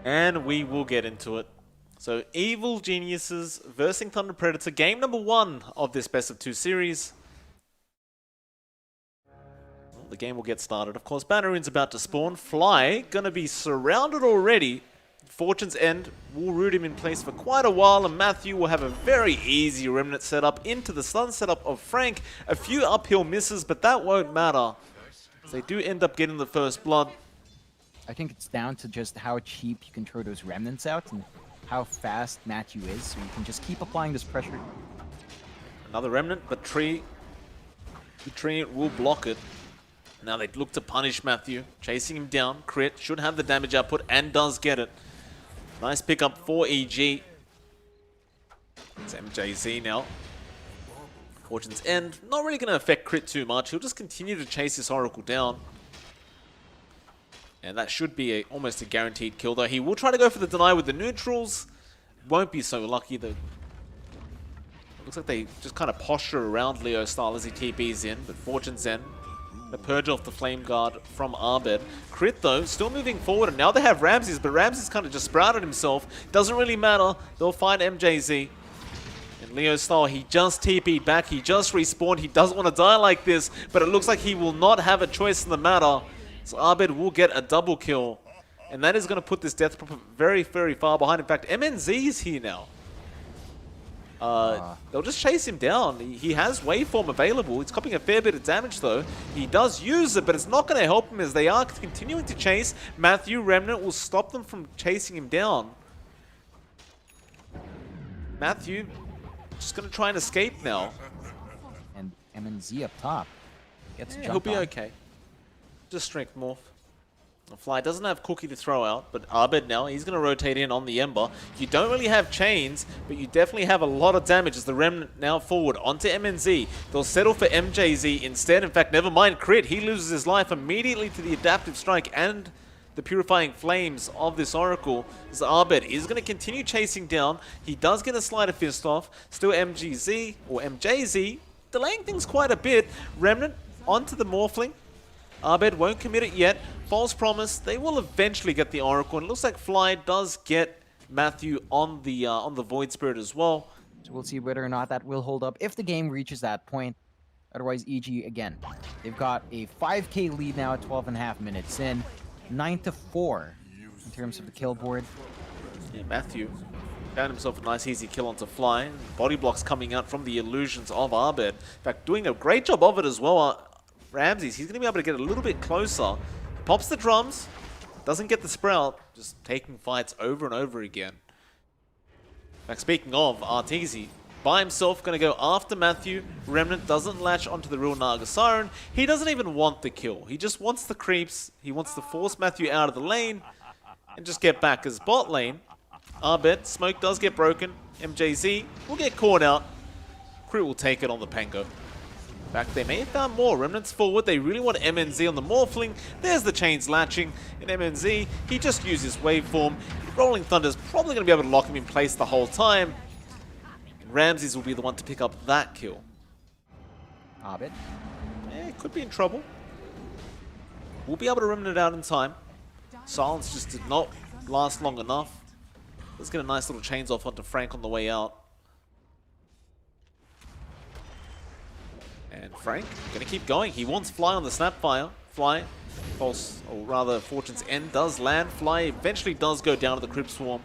And we will get into it. So, Evil Geniuses versus Thunder Predator, game number 1 of this best of 2 series. Well, the game will get started. Of course, Bannerun's about to spawn. Fly, gonna be surrounded already. Fortune's End will root him in place for quite a while, and Matthew will have a very easy Remnant setup into the stun setup of Frank. A few uphill misses, but that won't matter. So they do end up getting the first blood. I think it's down to just how cheap you can throw those remnants out and how fast Matthew is, so you can just keep applying this pressure. Another remnant, but the tree will block it. Now they look to punish Matthew, chasing him down. Crit should have the damage output and does get it. Nice pickup for EG. It's MJZ now. Fortune's End, not really going to affect Crit too much. He'll just continue to chase this Oracle down. And that should be almost a guaranteed kill, though. He will try to go for the deny with the neutrals. Won't be so lucky, though. Looks like they just kind of posture around Leo style as he TPs in, but Fortune's End. The purge off the Flame Guard from Abed. Crit, though, still moving forward, and now they have Ramses, but Ramses kind of just sprouted himself. Doesn't really matter. They'll find MJZ. In Leo style, he just TP'd back. He just respawned. He doesn't want to die like this, but it looks like he will not have a choice in the matter. So Abed will get a double kill. And that is going to put this death prop very, very far behind. In fact, MNZ is here now. They'll just chase him down. He has waveform available. He's copying a fair bit of damage, though. He does use it, but it's not going to help him as they are continuing to chase. Matthew Remnant will stop them from chasing him down. Matthew just going to try and escape now. And MNZ up top gets jumped he'll be on. okay. Just strength morph. The Fly doesn't have Cookie to throw out, but Abed now, he's going to rotate in on the Ember. You don't really have chains, but you definitely have a lot of damage as the Remnant now forward onto MNZ. They'll settle for MJZ instead. In fact, never mind Crit. He loses his life immediately to the Adaptive Strike and the Purifying Flames of this Oracle. As Abed is going to continue chasing down. He does get a Sleight of Fist off. Still MJZ, delaying things quite a bit. Remnant onto the Morphling. Abed won't commit it yet. False promise. They will eventually get the Oracle. And it looks like Fly does get Matthew on the Void Spirit as well. So we'll see whether or not that will hold up if the game reaches that point. Otherwise, EG, again, they've got a 5k lead now at 12.5 minutes in. 9-4 in terms of the kill board. Yeah, Matthew found himself a nice easy kill onto Fly. Body blocks coming out from the illusions of Abed. In fact, doing a great job of it as well. Ramses, he's going to be able to get a little bit closer. Pops the drums, doesn't get the sprout, just taking fights over and over again. In fact, speaking of, Arteezy, by himself, going to go after Matthew. Remnant doesn't latch onto the real Naga Siren. He doesn't even want the kill. He just wants the creeps. He wants to force Matthew out of the lane and just get back as bot lane. Abed, smoke does get broken. MJZ will get caught out. Crew will take it on the Pango. In fact, they may have found more. Remnants forward. They really want MNZ on the Morphling. There's the chains latching. And MNZ, he just uses waveform. Rolling Thunder's probably going to be able to lock him in place the whole time. And Ramses will be the one to pick up that kill. Abed. Yeah, could be in trouble. We'll be able to remnant it out in time. Silence just did not last long enough. Let's get a nice little chains off onto Frank on the way out. And Frank, going to keep going. He wants Fly on the Snapfire. Fly, false, or rather Fortune's End does land. Fly eventually does go down to the Crypt Swarm.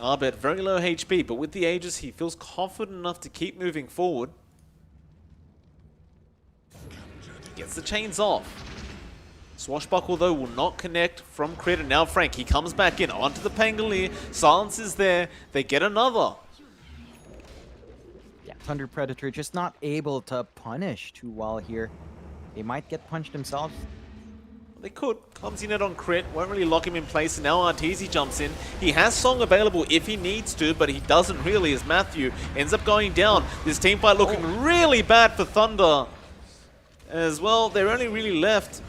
Abed, very low HP, but with the Aegis, he feels confident enough to keep moving forward. Gets the chains off. Swashbuckle, though, will not connect from Crit. And now Frank, he comes back in onto the Pangolier. Silence is there. They get another. Thunder Predator just not able to punish too well here. They might get punched themselves. They could. Comes in it on Crit. Won't really lock him in place. And now Arteezy jumps in. He has Song available if he needs to, but he doesn't really as Matthew ends up going down. This team fight looking really bad for Thunder. As well, they're only really left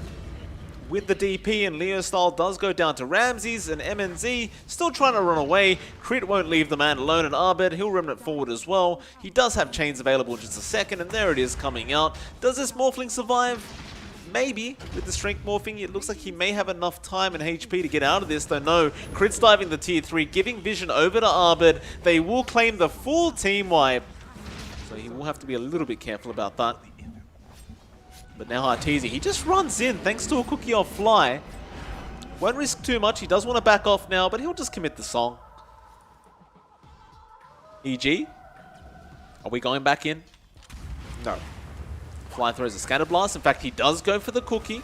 with the DP, and Leo style does go down to Ramses, and MNZ still trying to run away. Crit won't leave the man alone, and Abed, he'll remnant forward as well. He does have chains available in just a second, and there it is coming out. Does this Morphling survive? maybe with the strength morphing, it looks like he may have enough time and HP to get out of this, though no. Crit's diving the tier 3, giving vision over to Arbed. They will claim the full team wipe, so he will have to be a little bit careful about that. But now Arteezy, he just runs in thanks to a cookie off Fly. Won't risk too much, he does want to back off now, but he'll just commit the song. EG, are we going back in? No. Fly throws a scatter blast. In fact, he does go for the cookie.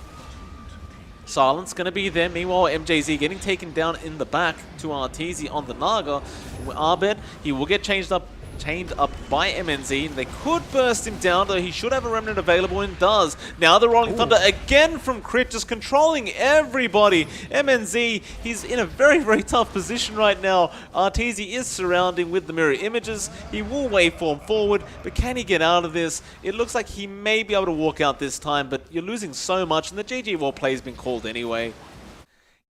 Silence going to be there. Meanwhile, MJZ getting taken down in the back to Arteezy on the Naga. Arbed, he will get chained up by MNZ. They could burst him down, though he should have a remnant available and does. Now the Rolling Thunder again from Crit, just controlling everybody. MNZ, he's in a very, very tough position right now. Arteezy is surrounding with the mirror images. He will waveform forward, but can he get out of this? It looks like he may be able to walk out this time, but you're losing so much, and the GG War play has been called anyway.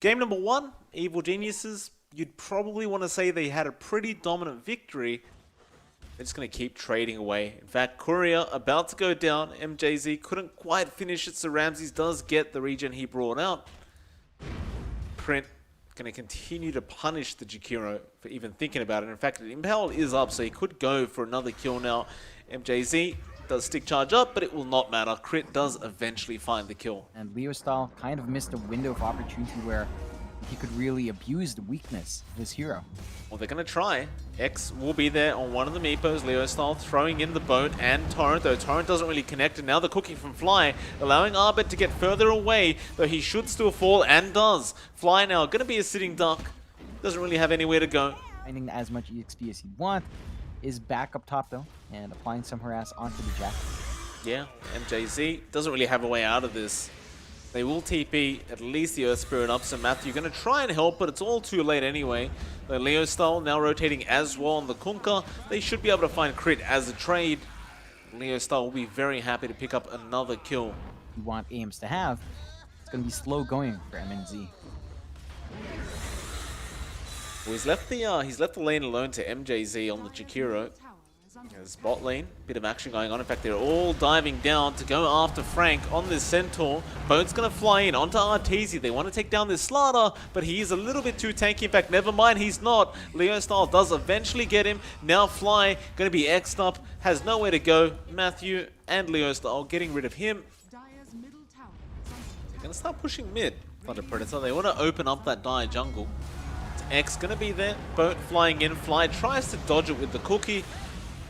Game number 1, Evil Geniuses. You'd probably want to say they had a pretty dominant victory. They're just going to keep trading away. In fact, Courier about to go down. MJZ couldn't quite finish it, so Ramses does get the regen he brought out. Crit going to continue to punish the Jakiro for even thinking about it. In fact, the Impale is up, so he could go for another kill now. MJZ does stick charge up, but it will not matter. Crit does eventually find the kill. And Leo Style kind of missed a window of opportunity where he could really abuse the weakness of his hero. Well, they're going to try. X will be there on one of the Meepos. Leo Style throwing in the boat and Torrent, though Torrent doesn't really connect. And now the cookie from Fly, allowing Arbed to get further away, though he should still fall and does. Fly now going to be a sitting duck. Doesn't really have anywhere to go. Finding as much EXP as he'd want. Is back up top, though, and applying some harass onto the Jack. Yeah, MJZ doesn't really have a way out of this. They will TP at least the Earth Spirit up, so Matthew going to try and help, but it's all too late anyway. The Leo Style now rotating as well on the Kunkka. They should be able to find Crit as a trade. Leo Style will be very happy to pick up another kill. You want aims to have, it's going to be slow going for MNZ. Well, he's left the lane alone to MJZ on the Jakiro. There's bot lane, bit of action going on. In fact, they're all diving down to go after Frank on this Centaur. Boat's going to fly in onto Arteezy. They want to take down this Slaughter, but he is a little bit too tanky. In fact, never mind, he's not. Leo Style does eventually get him. Now Fly going to be X'd up, has nowhere to go. Matthew and Leo Style getting rid of him. They're going to start pushing mid. Thunder Predator, they want to open up that Dire jungle. X going to be there. Boat flying in. Fly tries to dodge it with the cookie.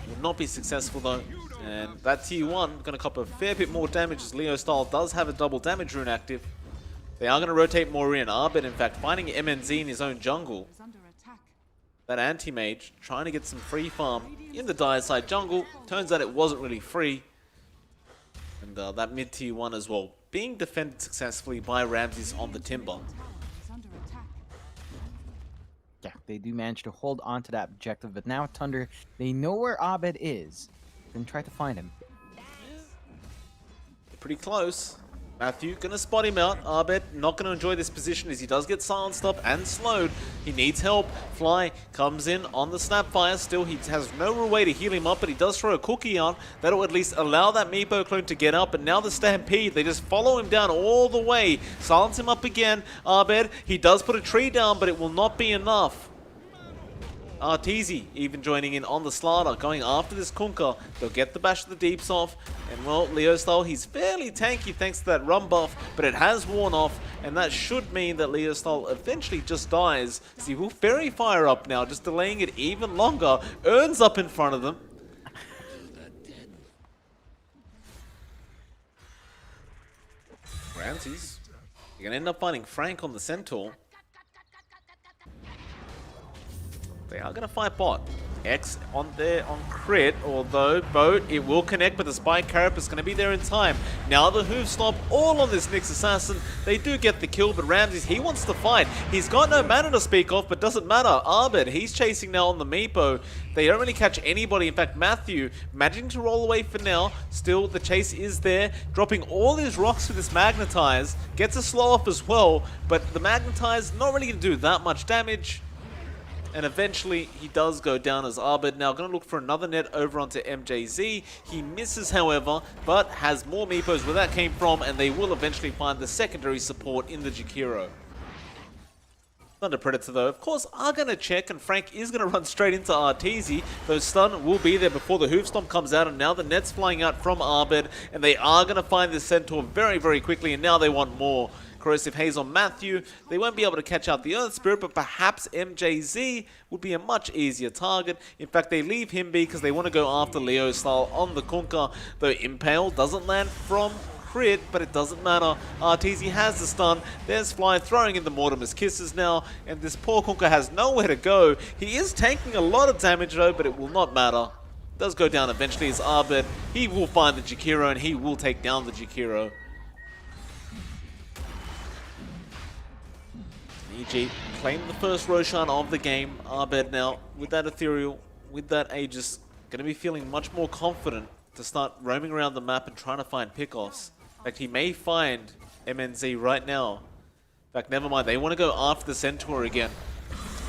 Will not be successful though, and that T1 going to cop a fair bit more damage as Leo Style does have a double damage rune active. They are going to rotate more in. Arbed, in fact, finding MNZ in his own jungle. That anti-mage trying to get some free farm in the Dire side jungle. Turns out it wasn't really free. And that mid T1 as well, being defended successfully by Ramses on the Timber. Yeah, they do manage to hold on to that objective, but now Thunder, they know where Abed is. Then try to find him. Pretty close. Matthew gonna spot him out. Arbed not gonna enjoy this position as he does get silenced up and slowed. He needs help. Fly comes in on the Snapfire. Still, he has no real way to heal him up, but he does throw a cookie on. That'll at least allow that Meepo clone to get up. And now the Stampede, they just follow him down all the way. Silence him up again. Arbed, he does put a tree down, but it will not be enough. Arteezy even joining in on the Slaughter, going after this Kunkka. They'll get the Bash of the Deeps off, and well, Leo Style, he's fairly tanky thanks to that run buff, but it has worn off, and that should mean that Leo Style eventually just dies. So he will Fairy Fire up now, just delaying it even longer. Earns up in front of them. Ramses, you're gonna end up finding Frank on the Centaur. They are going to fight bot. X on there on Crit, although Boat, it will connect, but the Spike Carapace is going to be there in time. Now the Hoof Stomp all on this Nyx Assassin. They do get the kill, but Ramses, he wants to fight. He's got no mana to speak of, but doesn't matter. Arbed, he's chasing now on the Meepo. They don't really catch anybody. In fact, Matthew, managing to roll away for now. Still, the chase is there, dropping all his rocks for this Magnetize. Gets a slow off as well, but the Magnetize not really going to do that much damage. And eventually, he does go down as Abed. Now, going to look for another net over onto MJZ. He misses, however, but has more Meepos where that came from, and they will eventually find the secondary support in the Jakiro. Thunder Predator, though, of course, are going to check, and Frank is going to run straight into Arteezy. Though stun will be there before the Hoofstomp comes out, and now the net's flying out from Abed, and they are going to find this Centaur very, very quickly, and now they want more. Corrosive Haze on Matthew. They won't be able to catch out the Earth Spirit, but perhaps MJZ would be a much easier target. In fact, they leave him be because they want to go after Leo style on the Kunkka, though Impale doesn't land from crit, but it doesn't matter. Arteezy has the stun. There's Fly throwing in the Mortimer's Kisses now, and this poor Kunkka has nowhere to go. He is tanking a lot of damage though, but it will not matter. Does go down eventually as Abed. He will find the Jakiro, and he will take down the Jakiro. EG claimed the first Roshan of the game. Abed now, with that Ethereal, with that Aegis, going to be feeling much more confident to start roaming around the map and trying to find pickoffs. In fact, he may find MNZ right now. In fact, never mind, they want to go after the Centaur again.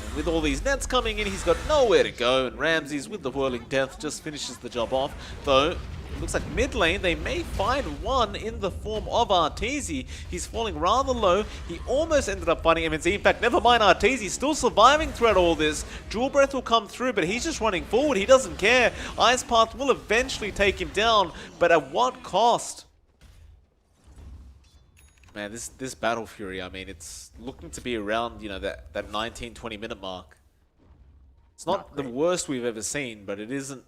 And with all these nets coming in, he's got nowhere to go, and Ramses with the Whirling Death just finishes the job off. Though, it looks like mid lane, they may find one in the form of Arteezy. He's falling rather low. He almost ended up finding MNZ. In fact, never mind Arteezy, still surviving throughout all this. Jewel Breath will come through, but he's just running forward. He doesn't care. Ice Path will eventually take him down, but at what cost? Man, this Battle Fury, I mean, it's looking to be around, you know, that 19-20 minute mark. It's not the worst we've ever seen, but it isn't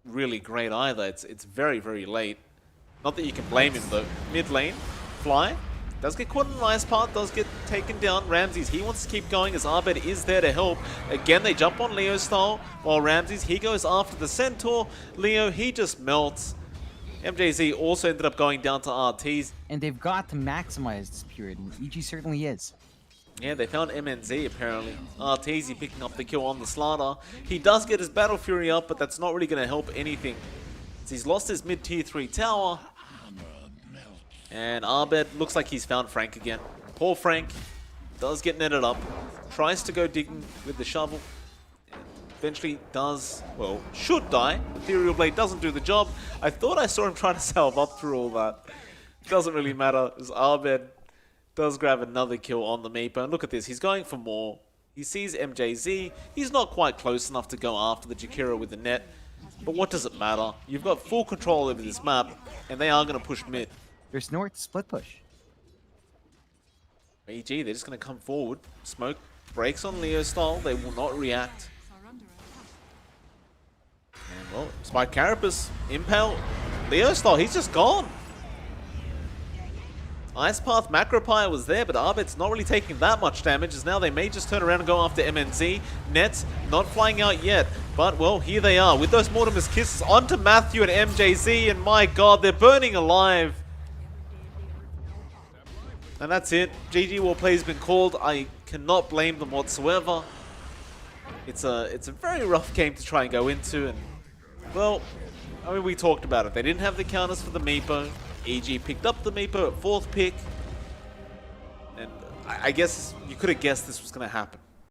really great either. It's very, very late. Not that you can blame him though. Mid lane, Fly does get caught in an Ice Path, does get taken down. Ramses, he wants to keep going as Abed is there to help. Again, they jump on Leo style, while Ramses, he goes after the Centaur. Leo, he just melts. MJZ also ended up going down to Arteezy. And they've got to maximize this period, and EG certainly is. Yeah, they found MNZ apparently. Arteezy picking up the kill on the Slaughter. He does get his Battle Fury up, but that's not really going to help anything. So he's lost his mid-tier 3 tower. And Abed looks like he's found Frank again. Poor Frank does get netted up. Tries to go digging with the shovel. Eventually does, well, should die. Ethereal Blade doesn't do the job. I thought I saw him trying to salve up through all that. Doesn't really matter as Abed does grab another kill on the Meepo. And look at this, he's going for more. He sees MJZ. He's not quite close enough to go after the Jakiro with the net. But what does it matter? You've got full control over this map, and they are going to push mid. There's nowhere to split push. EG, they're just going to come forward. Smoke breaks on Leo style. They will not react. And well, Spike Carapace, Impale, Leo style, he's just gone. Ice Path Macropire was there, but Abed's not really taking that much damage, as now they may just turn around and go after MNZ. Nets not flying out yet, but well, here they are with those Mortimer's Kisses onto Matthew and MJZ, and my god, they're burning alive. And that's it. GG Warplay has been called. I cannot blame them whatsoever. It's a very rough game to try and go into, and well, I mean, we talked about it. They didn't have the counters for the Meepo. EG picked up the Meepo at 4th pick. And I guess you could have guessed this was going to happen.